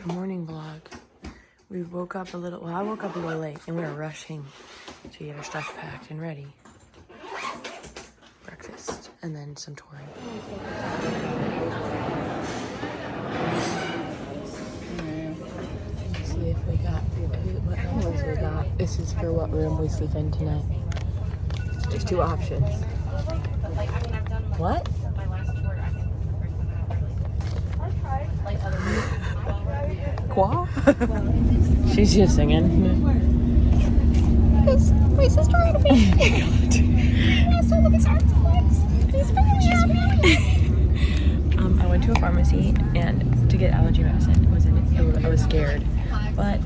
Good morning vlog. We woke up a little, well, I woke up a little late and we were rushing to get our stuff packed and ready. Breakfast and then some touring. Let's see if we got, what numbers we got. This is for what room we sleep in tonight. There's two options. What? Qua? She's just singing. Because my sister had me. I went to a pharmacy and to get allergy medicine. I was scared, but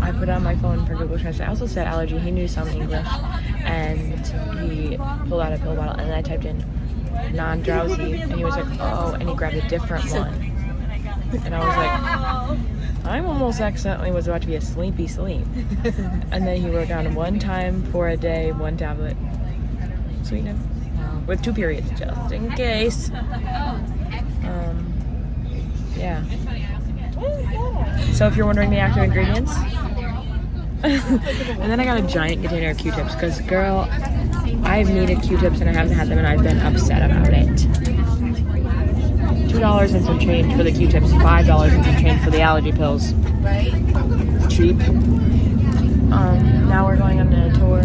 I put it on my phone for Google Translate. I also said allergy. He knew some English, and he pulled out a pill bottle, and then I typed in non-drowsy, and he was like, oh, and he grabbed a different one, and I was like, I'm almost accidentally was about to be a sleepy sleep. And then he wrote down one time for a day, one tablet. Sweeten with 2 periods, just in case. Yeah. So if you're wondering the active ingredients. And then I got a giant container of Q-tips because, girl, I've needed Q-tips and I haven't had them and I've been upset about it. $2 and some change for the Q-tips, $5 and some change for the allergy pills. Cheap. Now we're going on a tour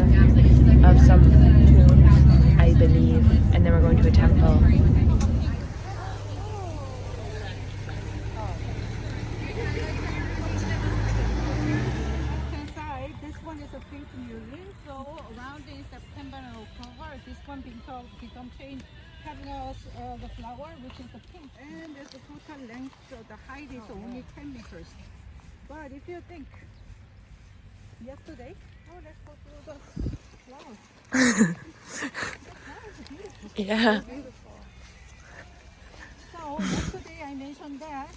of some tombs, I believe, and then we're going to a temple. Inside, this one is a pink museum, so around in September and October, this one become changed. Having the flower, which is the pink, and the total length, the height is only 10 meters. But if you think yesterday, let's go through the flowers. The flowers are beautiful. Yeah. Beautiful. So yesterday I mentioned that,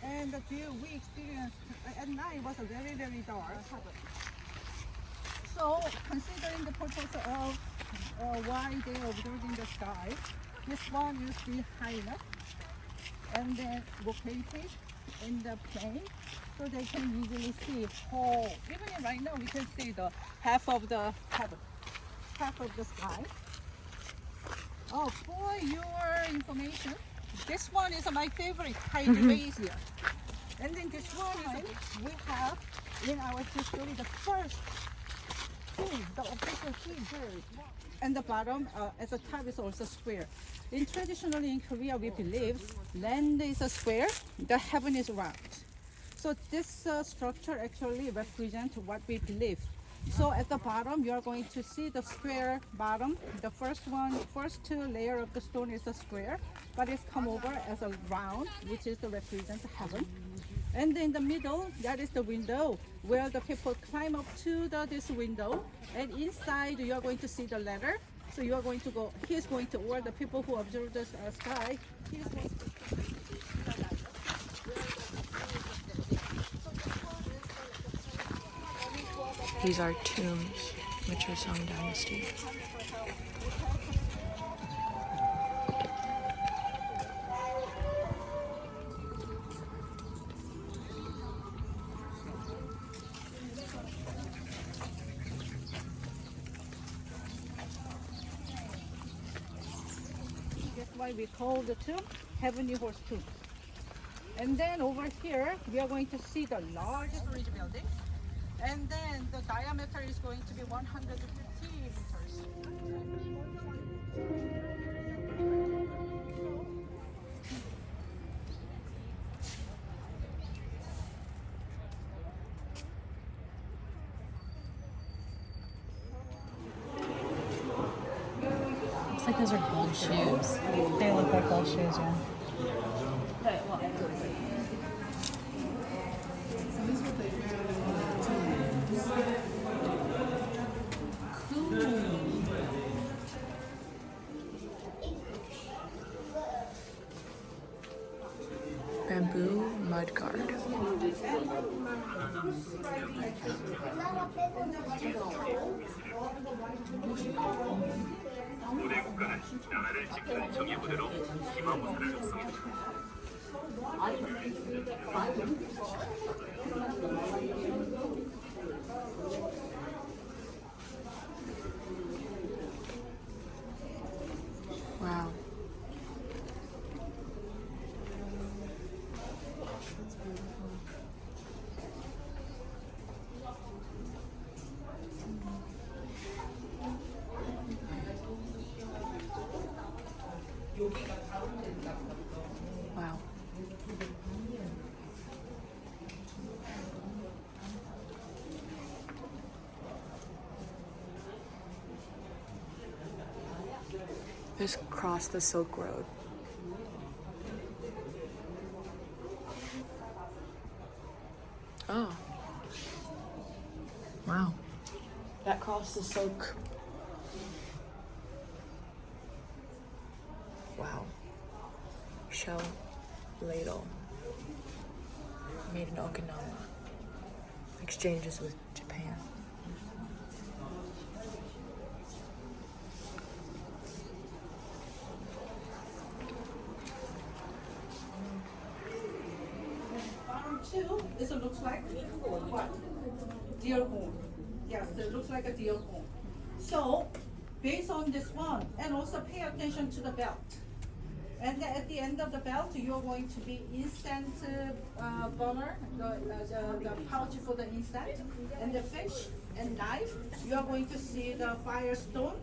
and the view we experienced at night was very, very dark. So considering the purpose of why they are observing the sky, this one is the highest and then located in the plain, so they can easily see whole. Even right now, we can see the half of the heaven, half of the sky. Oh, for your information, this one is my favorite, Hydrasia. And then this one we have in our history the first king, the official king bird. And the bottom at the top is also square. Traditionally in Korea, we believe land is a square, the heaven is round. So this structure actually represents what we believe. So at the bottom, you are going to see the square bottom. The first 2 layer of the stone is a square, but it's come over as a round, which is to represent heaven. And in the middle, that is the window where the people climb up to this window. And inside, you are going to see the ladder. So you are going to go, he's going to, or the people who observe the sky, he's going to. These are tombs, which are Song Dynasty. That's why we call the tomb Heavenly Horse Tomb. And then over here, we are going to see the largest bridge building. And then the diameter is going to be 150 meters. Looks like those are gold shoes. They look like gold shoes, yeah. Bamboo mud guard. 고대 국가는 나라를 지키는 정의부대로 기마무사를 했습니다. Just cross the Silk Road. Oh. Wow. That crossed the Silk. Wow. Shell ladle. Made in Okinawa. Exchanges with Japan. Bottom two, this looks like what? Deer horn. Yes, it looks like a deer horn. So, based on this one, and also pay attention to the belt. And then at the end of the belt, you're going to be incense burner, the pouch for the incense, and the fish and knife. You are going to see the firestone,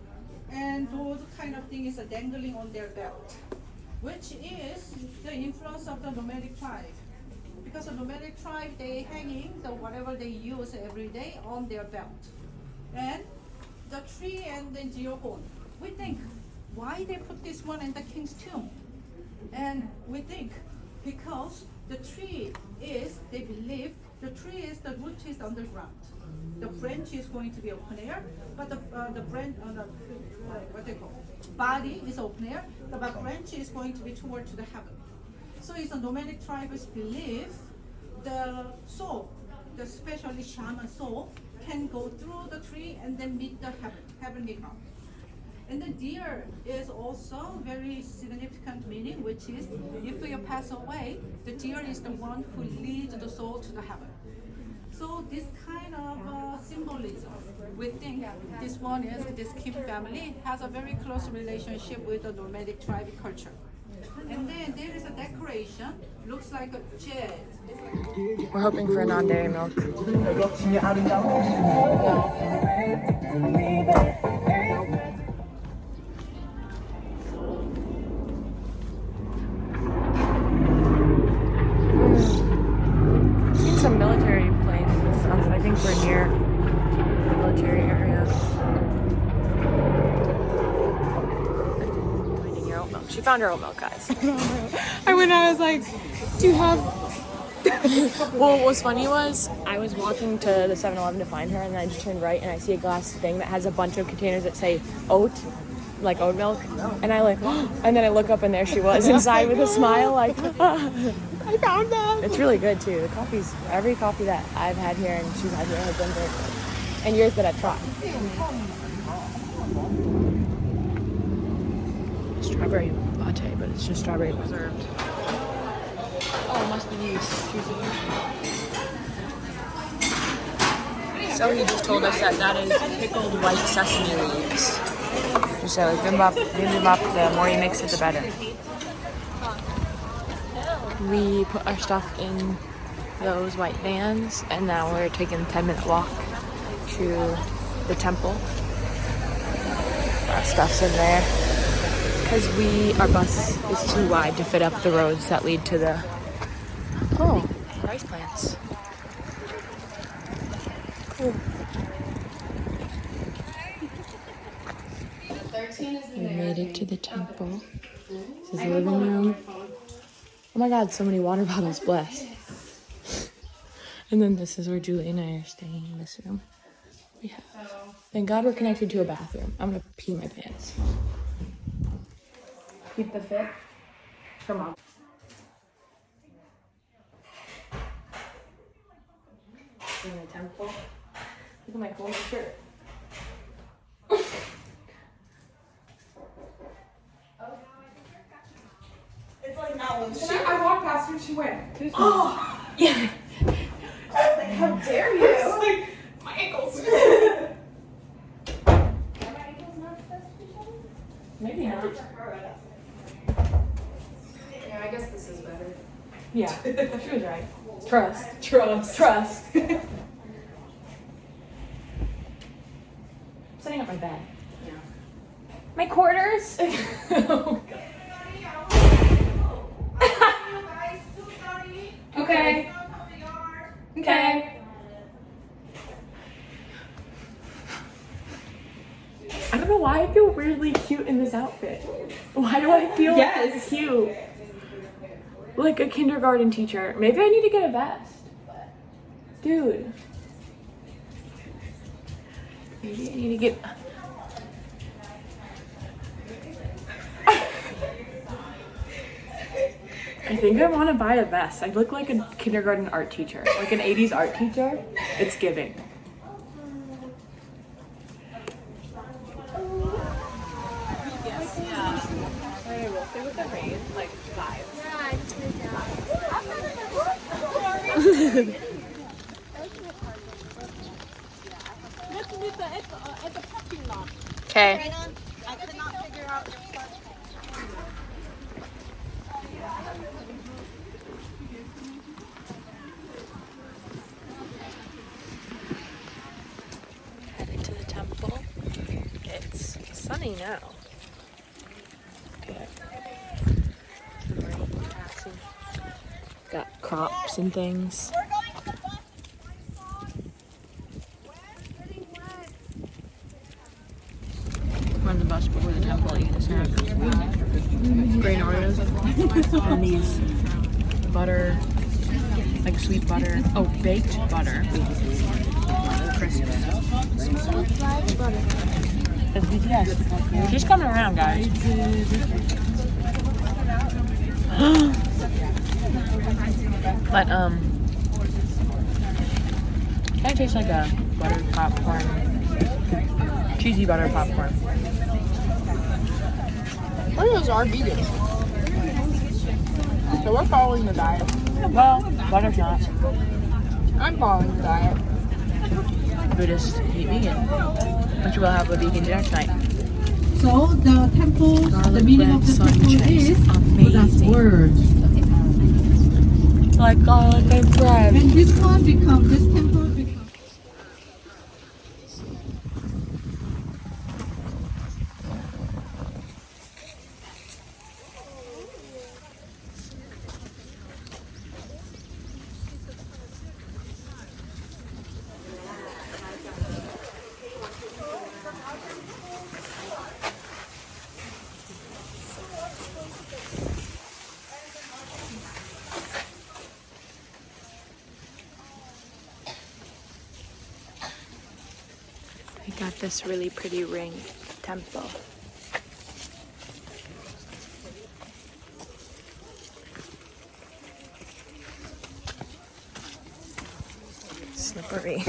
and those kind of things are dangling on their belt, which is the influence of the nomadic tribe. Because the nomadic tribe, they hanging the whatever they use every day on their belt. And the tree and the deer horn, we think, why they put this one in the king's tomb? And we think because the tree is, they believe, the tree is, the root is underground. The branch is going to be open air, but the branch, what they call, body is open air, but the branch is going to be toward to the heaven. So it's a nomadic tribes believe the soul, the especially shaman soul, can go through the tree and then meet the heavenly realm. And the deer is also very significant meaning, which is if you pass away, the deer is the one who leads the soul to the heaven. So this kind of symbolism, we think this one is, this Kim family has a very close relationship with the nomadic tribe culture. And then there is a decoration, looks like a jet. We're hoping for a non-dairy milk. Seen some military planes and stuff. I think we're near the military area. Finding your oat milk. She found her oat milk, guys. I was like, do you have... Well, what was funny was I was walking to the 7-Eleven to find her, and then I just turned right and I see a glass thing that has a bunch of containers that say oat, like oat milk, and I like, and then I look up and there she was inside with a smile, like, I found them! It's really good too. The coffee's, every coffee that I've had here and she's had here has been very good, and yours that I've tried. Strawberry latte, but it's just strawberry preserved. Oh, it must be these. So he just told us that is pickled white sesame leaves. So bibimbap, the more you mix it, the better. We put our stuff in those white vans, and now we're taking a 10-minute walk to the temple. Our stuff's in there because our bus is too wide to fit up the roads that lead to the rice plants. Cool. We made it to the temple. This is the living room. Oh my god, so many water bottles, bless. And then this is where Julie and I are staying in this room. Thank God we're connected to a bathroom. I'm gonna pee my pants. Keep the fit for mom. In the temple. Look at my cool shirt. It's like that one. I walked past her and she went, Oh! Yeah. I was like, how dare you? it's like, my ankles. Are my ankles not supposed to be showing? Maybe not. Yeah, I guess this is better. Yeah, she was right. Trust. Setting up my bed. Yeah. My quarters. Oh god. Okay. Okay. I don't know why I feel weirdly cute in this outfit. Why do I feel Yes. cute? Like a kindergarten teacher. Maybe I need to get a vest. Dude. Maybe I need to get... I think I want to buy a vest. I look like a kindergarten art teacher. Like an 80s art teacher. It's giving. Okay, we'll stay with the rain, like 5. Okay. I could not figure out your question. Headed to the temple. It's sunny now. Okay. The rain passing. Got crops and things. We're going to the bus. We're on the bus before the temple, eating a snack. Grain Oreos. And these butter, like sweet butter. Oh, baked butter. Crisp. It's BTS. She's coming around, guys. But kind of tastes like a buttered popcorn, cheesy butter popcorn. Oreos are vegan. So we're following the diet. Well, butter's not. I'm following the diet. Buddhist eat vegan, which we'll have a vegan dinner tonight. So the temple, Garlic the meaning bread, of the sun temple chips, is amazing. Buddha's words. Like garlic and bread. When this temple becomes. We got this really pretty ring temple. Slippery.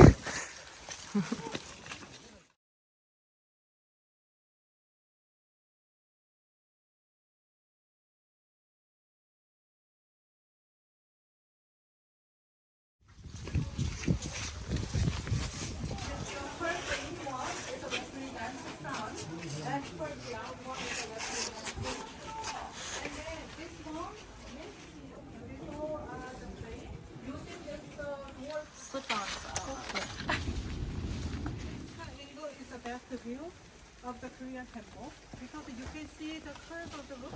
Window is the best view of the Korean temple because you can see the curve of the roof.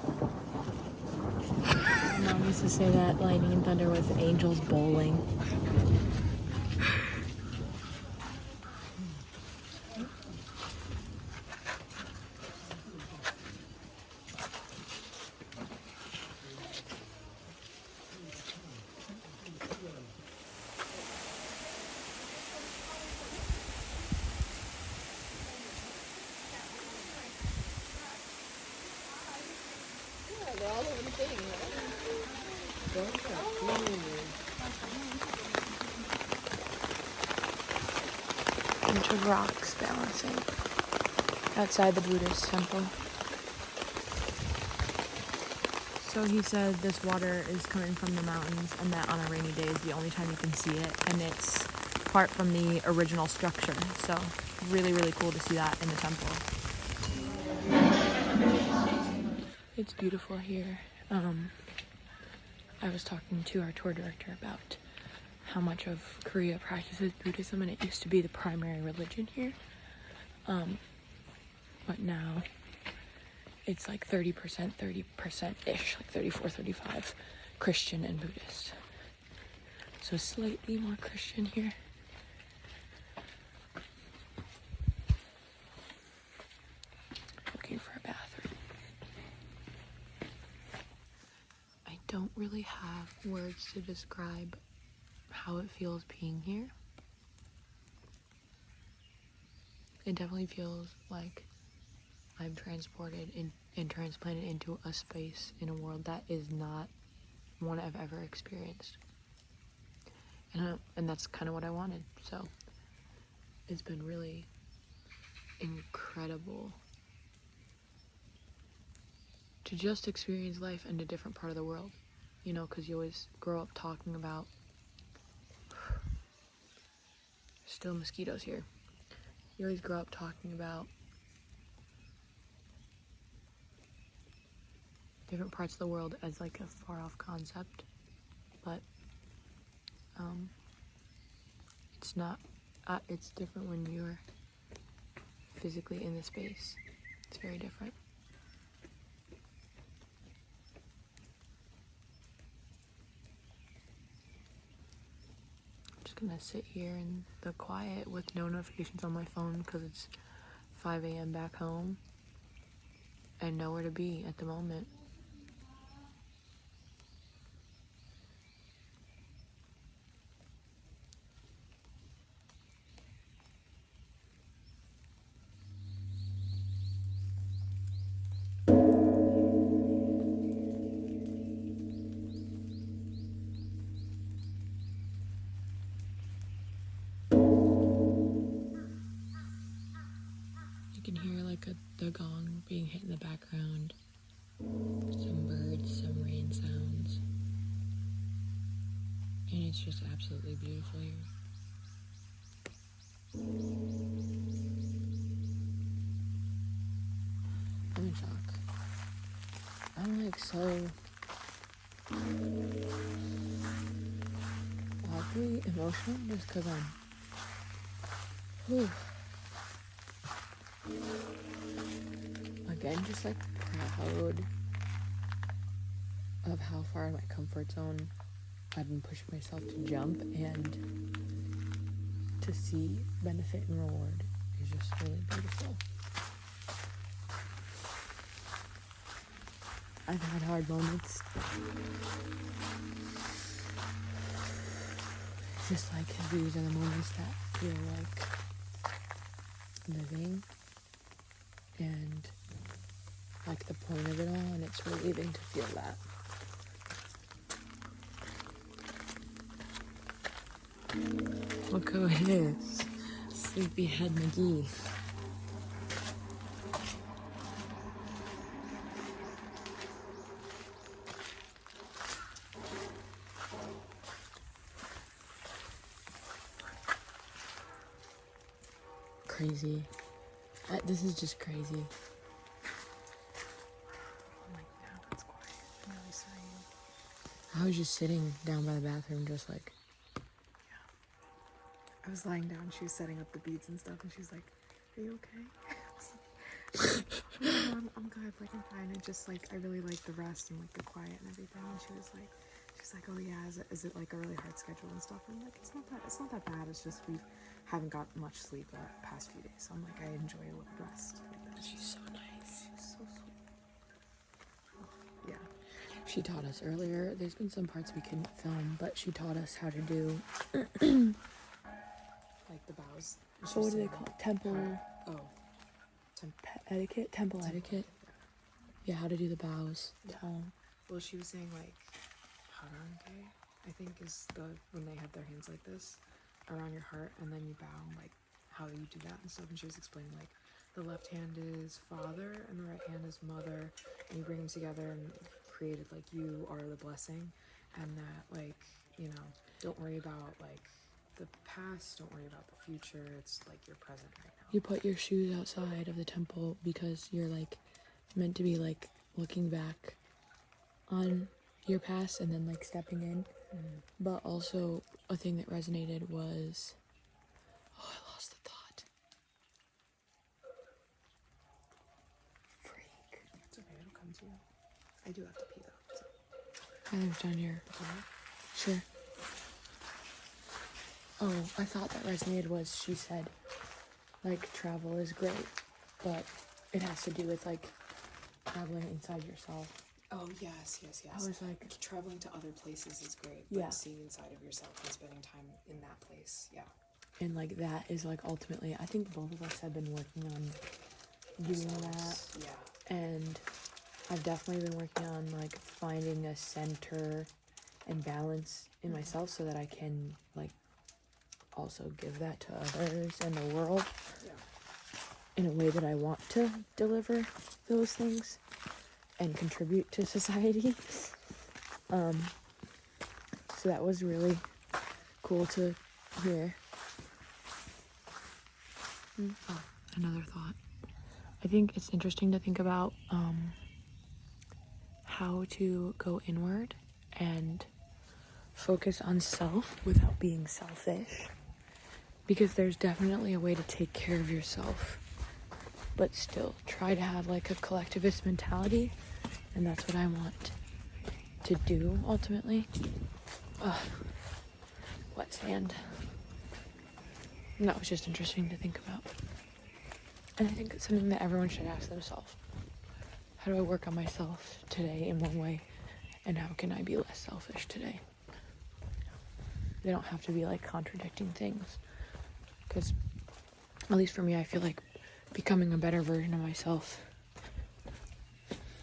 Mom used to say that lightning and thunder was angels bowling. Bunch of rocks balancing outside the Buddhist temple. So he said this water is coming from the mountains and that on a rainy day is the only time you can see it, and it's part from the original structure. So really, really cool to see that in the temple. It's beautiful here. I was talking to our tour director about how much of Korea practices Buddhism, and it used to be the primary religion here. But now it's like 30%-ish, like 34, 35 Christian and Buddhist. So slightly more Christian here. words to describe how it feels being here. It definitely feels like I'm transported and transplanted into a space in a world that is not one I've ever experienced. And that's kind of what I wanted. So it's been really incredible to just experience life in a different part of the world, you know, because you always grow up talking about, still mosquitoes here, you always grow up talking about different parts of the world as like a far off concept, but it's not, it's different when you're physically in the space. It's very different. I'm just gonna sit here in the quiet with no notifications on my phone because it's 5 a.m. back home and nowhere to be at the moment. You can hear like the gong being hit in the background, some birds, some rain sounds, and it's just absolutely beautiful here. I'm in shock. I'm like so oddly emotional just because whew. Again, just like proud of how far in my comfort zone I've been pushing myself to jump, and to see benefit and reward is just really beautiful. I've had hard moments. Just like these are the moments that feel like living and like the point of it all, and it's relieving to feel that. Look who it is. Sleepyhead McGee. Crazy. This is just crazy. I'm like, now it's quiet. I'm really serene. I was just sitting down by the bathroom, just like, I was lying down, she was setting up the beads and stuff, and she's like, are you okay? Yeah, I'm good, like I'm fine. I just like, I really like the rest and like the quiet and everything. And she's like, oh yeah, is it like a really hard schedule and stuff? And I'm like, it's not that bad. It's just we haven't got much sleep the past few days. So I'm like, I enjoy a little rest like that. she's so nice. She's so sweet. Yeah. She taught us earlier. There's been some parts we couldn't film, but she taught us how to do, Like the bows. so what do they call it? Temple etiquette? Temple etiquette. Yeah, how to do the bows. Well, she was saying like harangue, I think is when they have their hands like this around your heart and then you bow, like how you do that and stuff. And she was explaining like the left hand is father and the right hand is mother, and you bring them together and created like you are the blessing, and that like, you know, don't worry about like the past, don't worry about the future, it's like you're present right now. You put your shoes outside of the temple because you're like meant to be like looking back on your past and then like stepping in. But also a thing that resonated was, oh, I lost the thought. Freak. It's okay, it'll come to you. I do have to pee though, so. I lived down here. Sure. Oh, I thought that resonated was she said, like, travel is great, but it has to do with, like, traveling inside yourself Oh yes, yes, yes. I was like, Traveling to other places is great, Yeah. but seeing inside of yourself and spending time in that place, yeah. and like that is like ultimately, I think both of us have been working on doing that, Yeah. and I've definitely been working on like finding a center and balance in myself so that I can like also give that to others and the world Yeah. in a way that I want to deliver those things and contribute to society. So that was really cool to hear. Oh, another thought. I think it's interesting to think about how to go inward and focus on self without being selfish. Because there's definitely a way to take care of yourself, but still try to have like a collectivist mentality. And that's what I want to do ultimately. Wet sand. And that was just interesting to think about. And I think it's something that everyone should ask themselves. How do I work on myself today in one way? And how can I be less selfish today? They don't have to be like contradicting things. Because, at least for me, I feel like becoming a better version of myself,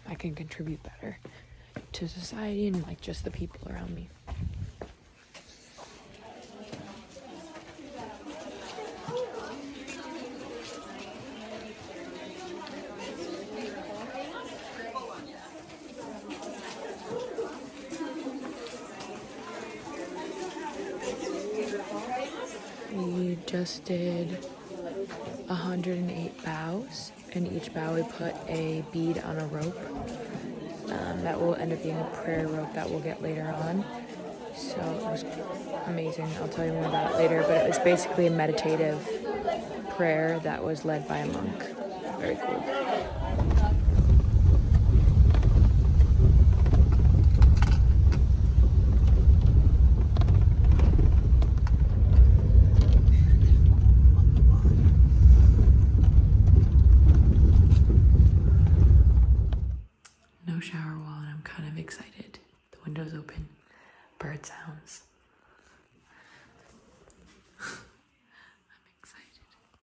I can contribute better to society and like just the people around me. We just did 108 bows, and each bow we put a bead on a rope. That will end up being a prayer rope that we'll get later on. So it was amazing. I'll tell you more about it later, but it was basically a meditative prayer that was led by a monk. Very cool. No shower wall, and I'm kind of excited. The window's open. Bird sounds.